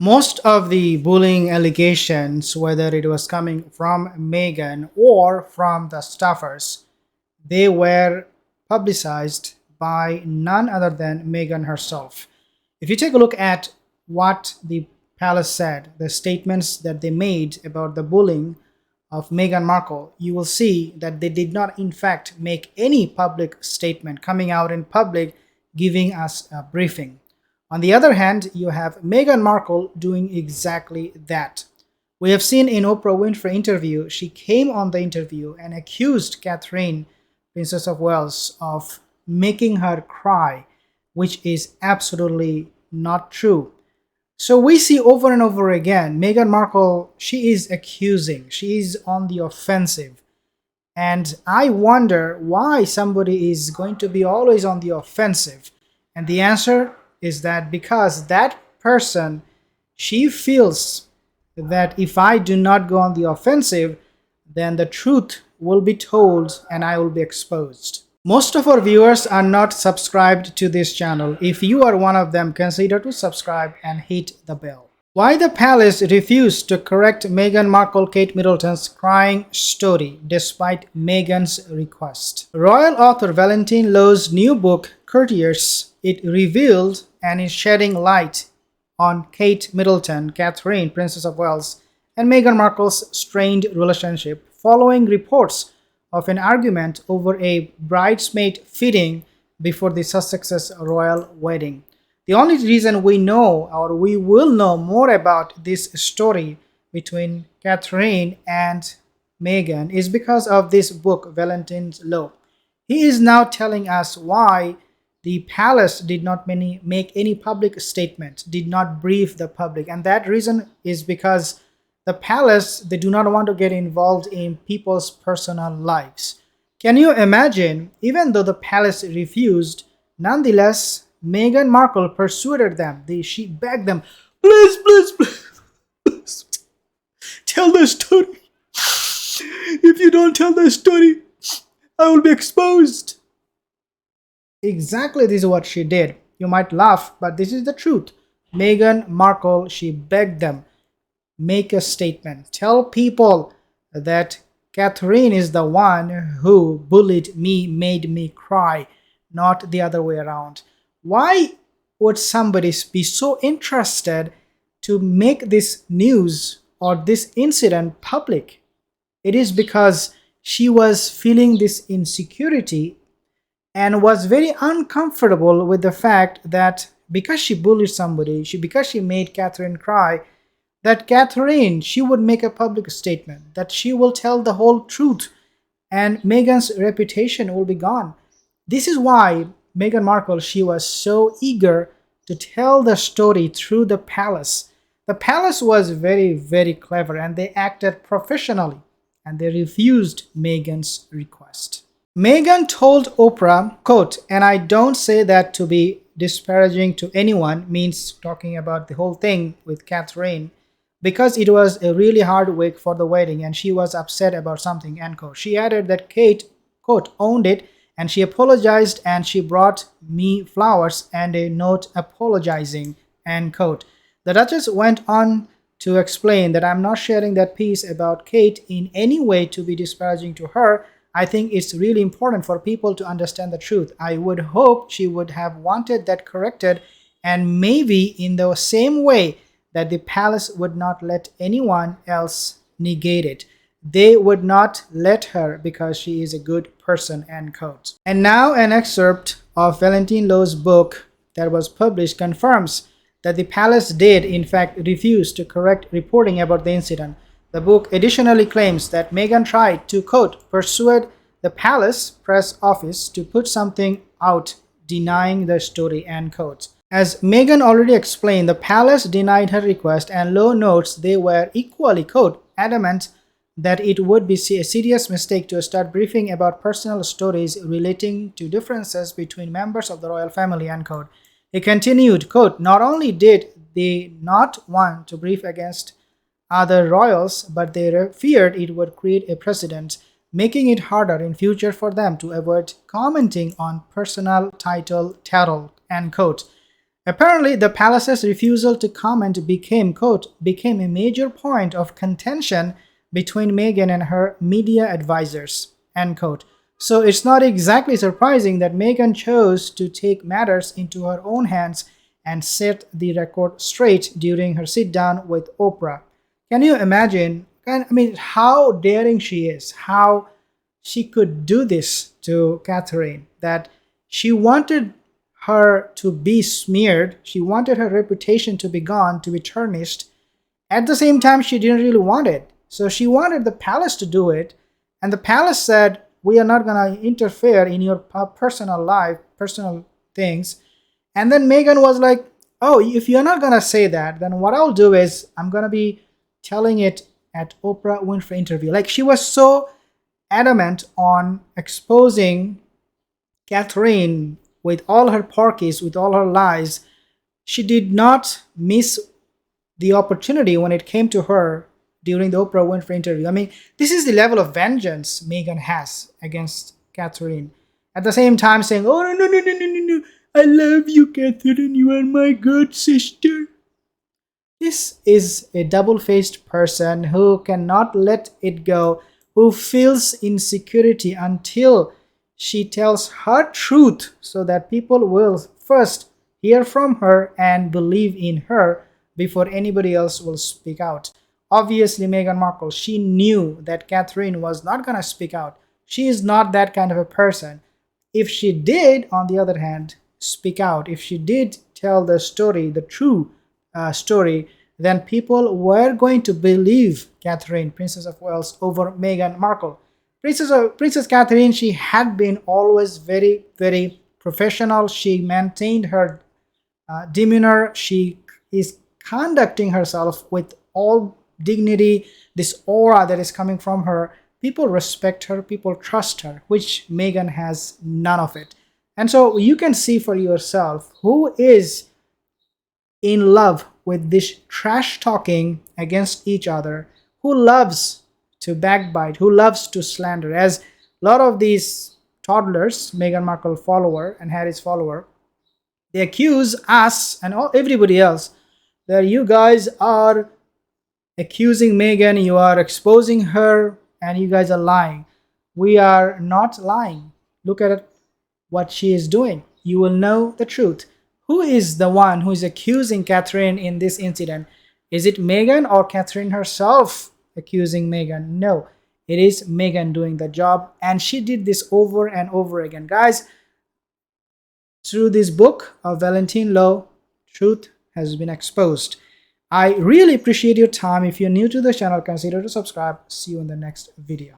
Most of the bullying allegations, whether it was coming from Meghan or from the staffers, they were publicized by none other than Meghan herself. If you take a look at what the palace said, the statements that they made about the bullying of Meghan Markle, you will see that they did not, in fact, make any public statement coming out in public giving us a briefing. On the other hand, you have Meghan Markle doing exactly that. We have seen in Oprah Winfrey interview, she came on the interview and accused Catherine, Princess of Wales, of making her cry, which is absolutely not true. So we see over and over again, Meghan Markle, she is accusing, she is on the offensive. And I wonder why somebody is going to be always on the offensive. And the answer is that because that person, she feels that if I do not go on the offensive, then the truth will be told and I will be exposed. Most of our viewers are not subscribed to this channel. If you are one of them, consider to subscribe and hit the bell. Why the palace refused to correct Meghan Markle Kate Middleton's crying story despite Meghan's request. Royal author Valentine Low's new book, Courtiers, it revealed and is shedding light on Kate Middleton, Catherine, Princess of Wales, and Meghan Markle's strained relationship following reports of an argument over a bridesmaid fitting before the Sussex's royal wedding. The only reason we know or we will know more about this story between Catherine and Meghan is because of this book, Valentine Low. He is now telling us why the palace did not make any public statement, did not brief the public. And that reason is because the palace, they do not want to get involved in people's personal lives. Can you imagine, even though the palace refused, nonetheless, Meghan Markle persuaded them. She begged them, please, please, please, please, tell the story. If you don't tell the story, I will be exposed. Exactly this is what she did. You might laugh, but this is the truth. Meghan Markle, she begged them, make a statement. Tell people that Catherine is the one who bullied me, made me cry, not the other way around. Why would somebody be so interested to make this news or this incident public? It is because she was feeling this insecurity and was very uncomfortable with the fact that because she bullied somebody, because she made Catherine cry, that Catherine, she would make a public statement, that she will tell the whole truth and Meghan's reputation will be gone. This is why Meghan Markle, she was so eager to tell the story through the palace. The palace was very, very clever and they acted professionally and they refused Meghan's request. Meghan told Oprah, quote, and I don't say that to be disparaging to anyone, means talking about the whole thing with Catherine, because it was a really hard week for the wedding and she was upset about something, end quote. She added that Kate, quote, owned it and she apologized and she brought me flowers and a note apologizing, end quote. The Duchess went on to explain that I'm not sharing that piece about Kate in any way to be disparaging to her. I think it's really important for people to understand the truth. I would hope she would have wanted that corrected, and maybe in the same way that the palace would not let anyone else negate it. They would not let her because she is a good person, end quote. And now an excerpt of Valentine Low's book that was published confirms that the palace did in fact refuse to correct reporting about the incident. The book additionally claims that Meghan tried to, quote, persuade the palace press office to put something out denying the story, end quote. As Meghan already explained, the palace denied her request and Low notes they were equally, quote, adamant that it would be a serious mistake to start briefing about personal stories relating to differences between members of the royal family, end quote. He continued, quote, not only did they not want to brief against other royals, but they feared it would create a precedent, making it harder in future for them to avoid commenting on personal title, end quote. Apparently, the palace's refusal to comment became a major point of contention between Meghan and her media advisors, end quote. So it's not exactly surprising that Meghan chose to take matters into her own hands and set the record straight during her sit down with Oprah. Can you imagine? I mean, how daring she is, how she could do this to Catherine, that she wanted her to be smeared, she wanted her reputation to be gone, to be tarnished. At the same time, she didn't really want it. So she wanted the palace to do it, and the palace said, we are not going to interfere in your personal life, personal things. And then Meghan was like, oh, if you're not going to say that, then what I'll do is I'm going to be telling it at Oprah Winfrey interview. Like, she was so adamant on exposing Catherine with all her porkies, with all her lies. She did not miss the opportunity when it came to her during the Oprah Winfrey interview. I mean, this is the level of vengeance Meghan has against Catherine. At the same time saying, oh, no, no, no, no, no, no, no. I love you, Catherine. You are my good sister. This is a double-faced person who cannot let it go, who feels insecurity until she tells her truth so that people will first hear from her and believe in her before anybody else will speak out. Obviously, Meghan Markle, she knew that Catherine was not going to speak out. She is not that kind of a person. If she did, on the other hand, speak out, if she did tell the story, the true story, then people were going to believe Catherine, Princess of Wales, over Meghan Markle. Princess Catherine, she had been always very, very professional. She maintained her demeanor. She is conducting herself with all dignity. This aura that is coming from her, people respect her, people trust her, which Meghan has none of it. And so you can see for yourself who is in love with this trash talking against each other, who loves to backbite, who loves to slander. As a lot of these toddlers, Meghan Markle follower and Harry's follower, they accuse us and everybody else that you guys are accusing Meghan, you are exposing her, and you guys are lying. We are not lying. Look at what she is doing. You will know the truth. Who is the one who is accusing Catherine in this incident? Is it Meghan or Catherine herself accusing Meghan? No, it is Meghan doing the job, and she did this over and over again. Guys, through this book of Valentine Low, truth has been exposed. I really appreciate your time. If you're new to the channel, consider to subscribe. See you in the next video.